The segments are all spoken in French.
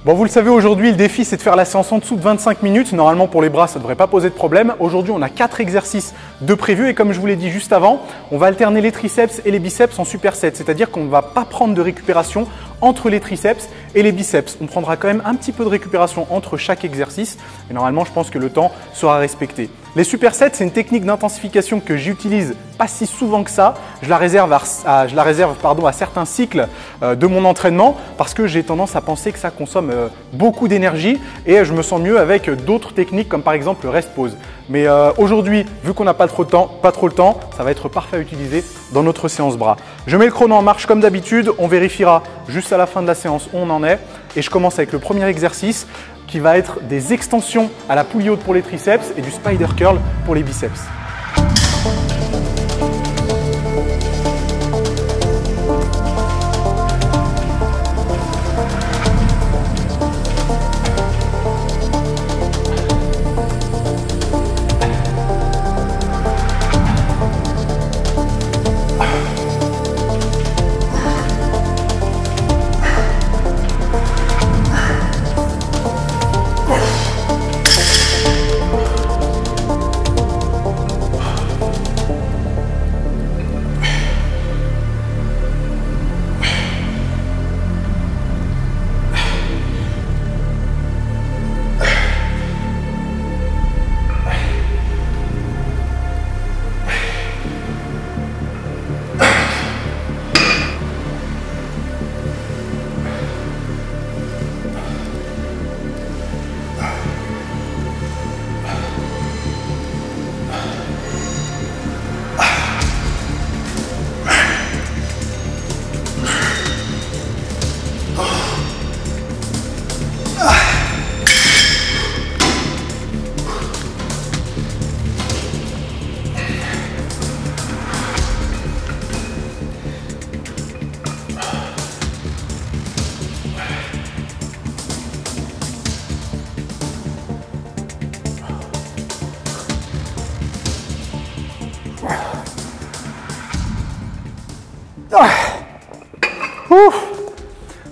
Bon, vous le savez, aujourd'hui, le défi, c'est de faire la séance en dessous de 25 minutes. Normalement, pour les bras, ça ne devrait pas poser de problème. Aujourd'hui, on a 4 exercices de prévus et comme je vous l'ai dit juste avant, on va alterner les triceps et les biceps en superset. C'est-à-dire qu'on ne va pas prendre de récupération entre les triceps et les biceps. On prendra quand même un petit peu de récupération entre chaque exercice et normalement, je pense que le temps sera respecté. Les supersets, c'est une technique d'intensification que j'utilise pas si souvent que ça. Je la réserve à certains cycles de mon entraînement parce que j'ai tendance à penser que ça consomme beaucoup d'énergie et je me sens mieux avec d'autres techniques comme par exemple le rest-pause. Mais aujourd'hui, vu qu'on n'a pas trop le temps, ça va être parfait à utiliser dans notre séance bras. Je mets le chrono en marche comme d'habitude, on vérifiera juste à la fin de la séance où on en est et je commence avec le premier exercice qui va être des extensions à la poulie haute pour les triceps et du spider curl pour les biceps.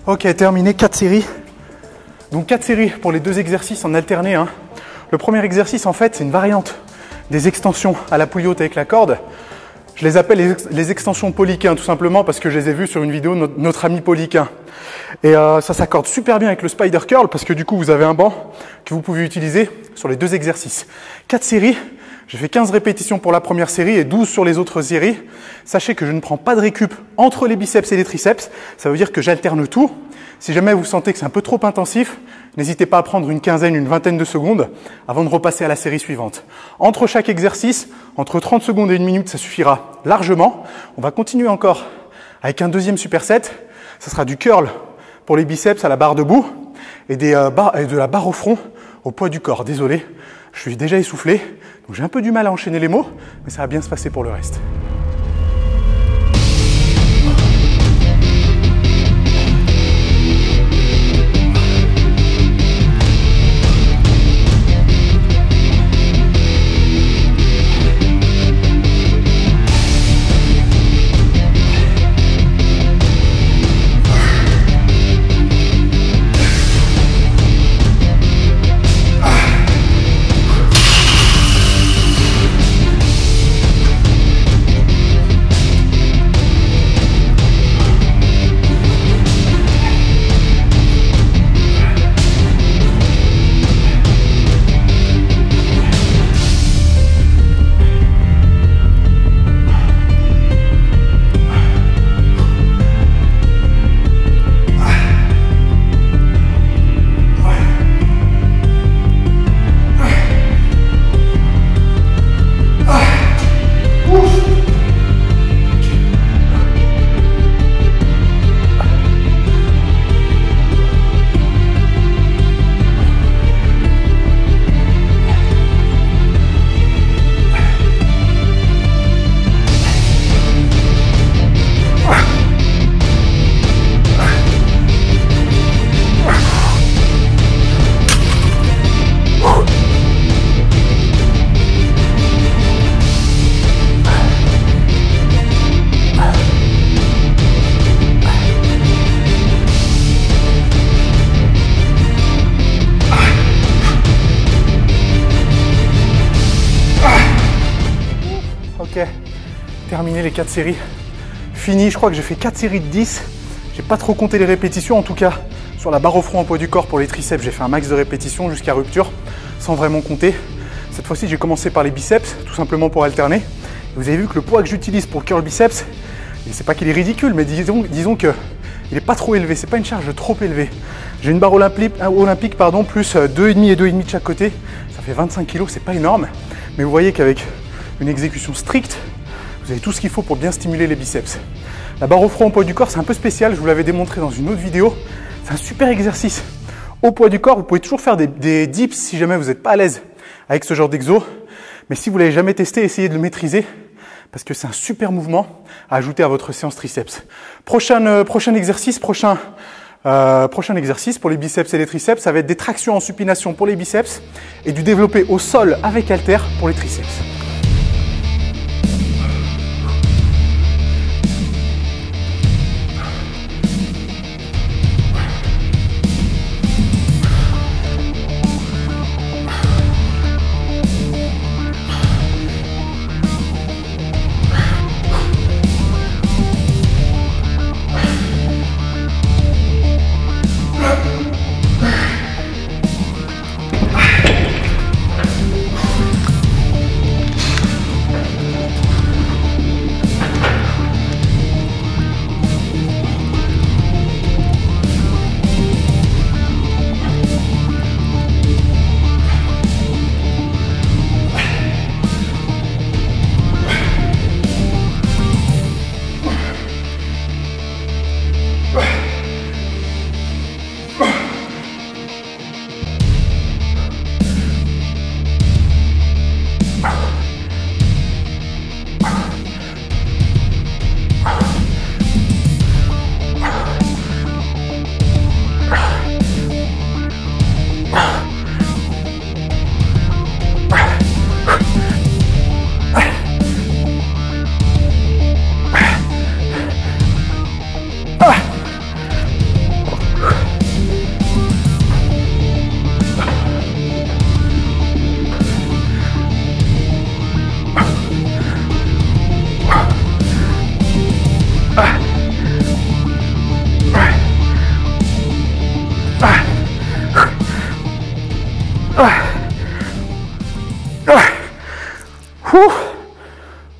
Ok, terminé, 4 séries. Donc 4 séries pour les 2 exercices en alterné. Le premier exercice, en fait, c'est une variante des extensions à la poulie haute avec la corde. Je les appelle les extensions Poliquin, tout simplement parce que je les ai vues sur une vidéo de notre ami Poliquin. Et ça s'accorde super bien avec le spider curl parce que du coup, vous avez un banc que vous pouvez utiliser sur les 2 exercices. 4 séries. J'ai fait 15 répétitions pour la première série et 12 sur les autres séries. Sachez que je ne prends pas de récup entre les biceps et les triceps. Ça veut dire que j'alterne tout. Si jamais vous sentez que c'est un peu trop intensif, n'hésitez pas à prendre une quinzaine, une vingtaine de secondes avant de repasser à la série suivante. Entre chaque exercice, entre 30 secondes et 1 minute, ça suffira largement. On va continuer encore avec un deuxième superset. Ça sera du curl pour les biceps à la barre debout et de la barre au front au poids du corps. Désolé, je suis déjà essoufflé. Donc j'ai un peu du mal à enchaîner les mots, mais ça va bien se passer pour le reste. terminé les 4 séries. Fini, je crois que j'ai fait 4 séries de 10. J'ai pas trop compté les répétitions, en tout cas sur la barre au front en poids du corps pour les triceps, j'ai fait un max de répétitions jusqu'à rupture, sans vraiment compter. Cette fois-ci, j'ai commencé par les biceps, tout simplement pour alterner. Et vous avez vu que le poids que j'utilise pour le curl biceps, c'est pas qu'il est ridicule, mais disons que il n'est pas trop élevé, c'est pas une charge trop élevée. J'ai une barre olympique plus 2,5 et 2,5 de chaque côté, ça fait 25 kg, c'est pas énorme. Mais vous voyez qu'avec une exécution stricte, vous avez tout ce qu'il faut pour bien stimuler les biceps. La barre au front au poids du corps, c'est un peu spécial, je vous l'avais démontré dans une autre vidéo. C'est un super exercice au poids du corps. Vous pouvez toujours faire des dips si jamais vous n'êtes pas à l'aise avec ce genre d'exo. Mais si vous ne l'avez jamais testé, essayez de le maîtriser parce que c'est un super mouvement à ajouter à votre séance triceps. Prochain exercice pour les biceps et les triceps, ça va être des tractions en supination pour les biceps et du développé au sol avec haltère pour les triceps.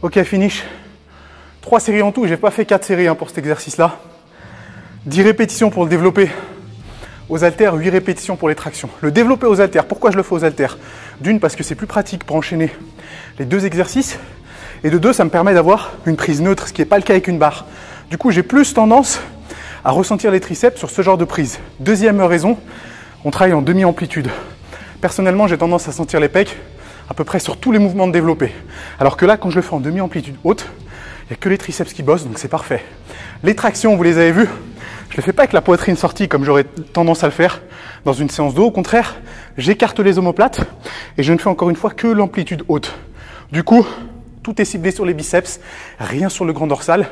Ok, finish. 3 séries en tout, j'ai pas fait 4 séries pour cet exercice-là. 10 répétitions pour le développer aux haltères, 8 répétitions pour les tractions. Le développer aux haltères, pourquoi je le fais aux haltères? D'une, parce que c'est plus pratique pour enchaîner les 2 exercices. Et de 2, ça me permet d'avoir une prise neutre, ce qui n'est pas le cas avec une barre. Du coup, j'ai plus tendance à ressentir les triceps sur ce genre de prise. Deuxième raison, on travaille en demi-amplitude. Personnellement, j'ai tendance à sentir les pecs à peu près sur tous les mouvements de développé. Alors que là, quand je le fais en demi-amplitude haute, il n'y a que les triceps qui bossent, donc c'est parfait. Les tractions, vous les avez vues, je ne les fais pas avec la poitrine sortie comme j'aurais tendance à le faire dans une séance de haut. Au contraire, j'écarte les omoplates et je ne fais encore une fois que l'amplitude haute. Du coup, tout est ciblé sur les biceps, rien sur le grand dorsal.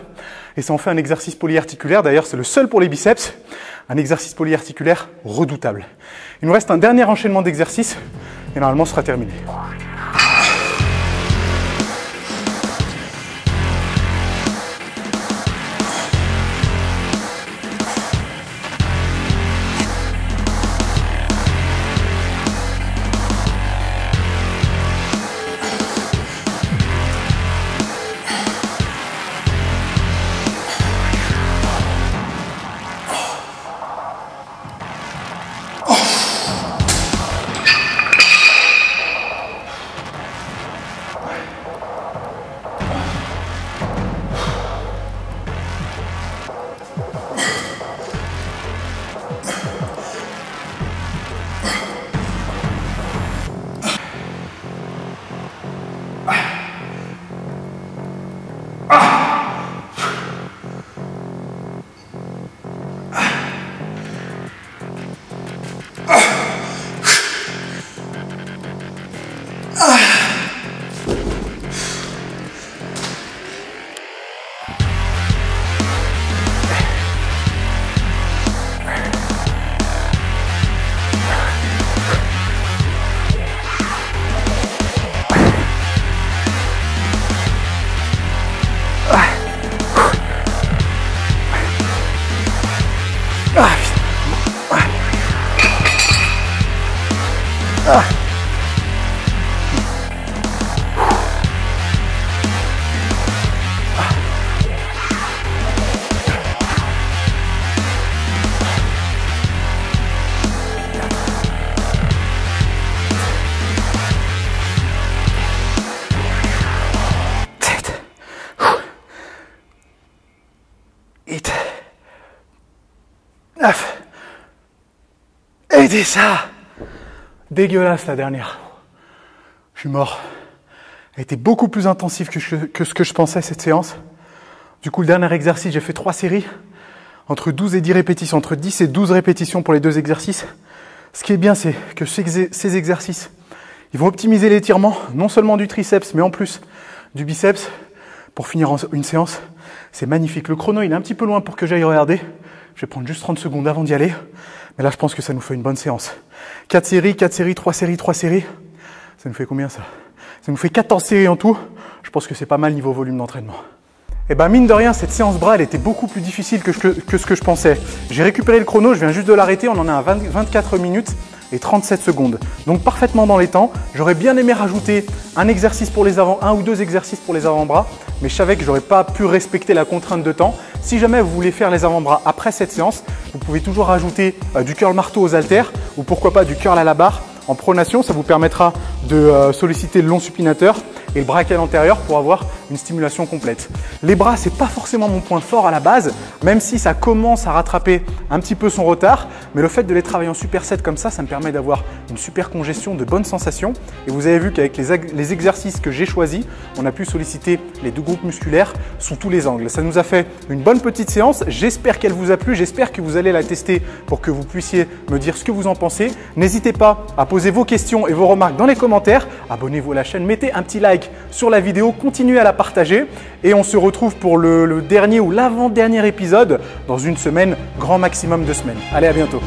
Et ça en fait un exercice polyarticulaire. D'ailleurs, c'est le seul pour les biceps, un exercice polyarticulaire redoutable. Il nous reste un dernier enchaînement d'exercices et normalement, ce sera terminé. 9. Et c'est ça. Dégueulasse la dernière. Je suis mort. Elle était beaucoup plus intensive que ce que je pensais cette séance. Du coup, le dernier exercice, j'ai fait 3 séries. Entre 12 et 10 répétitions, entre 10 et 12 répétitions pour les 2 exercices. Ce qui est bien, c'est que ces exercices, ils vont optimiser l'étirement, non seulement du triceps, mais en plus du biceps. Pour finir une séance, c'est magnifique. Le chrono, il est un petit peu loin pour que j'aille regarder. Je vais prendre juste 30 secondes avant d'y aller. Mais là, je pense que ça nous fait une bonne séance. 4 séries, 4 séries, 3 séries, 3 séries. Ça nous fait combien ça? Ça nous fait 14 séries en tout. Je pense que c'est pas mal niveau volume d'entraînement. Et ben mine de rien, cette séance bras, elle était beaucoup plus difficile que ce que je pensais. J'ai récupéré le chrono, je viens juste de l'arrêter, on en est à 24 minutes et 37 secondes. Donc parfaitement dans les temps. J'aurais bien aimé rajouter un exercice pour les avant, 1 ou 2 exercices pour les avant-bras, mais je savais que j'aurais pas pu respecter la contrainte de temps. Si jamais vous voulez faire les avant-bras après cette séance, vous pouvez toujours rajouter du curl marteau aux haltères ou pourquoi pas du curl à la barre. En pronation, ça vous permettra de solliciter le long supinateur et le brachial antérieur pour avoir une stimulation complète. Les bras, c'est pas forcément mon point fort à la base, même si ça commence à rattraper un petit peu son retard. Mais le fait de les travailler en superset comme ça me permet d'avoir une super congestion, de bonnes sensations. Et vous avez vu qu'avec les exercices que j'ai choisis, on a pu solliciter les 2 groupes musculaires sous tous les angles. Ça nous a fait une bonne petite séance. J'espère qu'elle vous a plu. J'espère que vous allez la tester pour que vous puissiez me dire ce que vous en pensez. N'hésitez pas à poser vos questions et vos remarques dans les commentaires. Abonnez-vous à la chaîne, mettez un petit like sur la vidéo, continuez à la partager et on se retrouve pour le dernier ou l'avant-dernier épisode dans une semaine, grand maximum 2 semaines. Allez, à bientôt.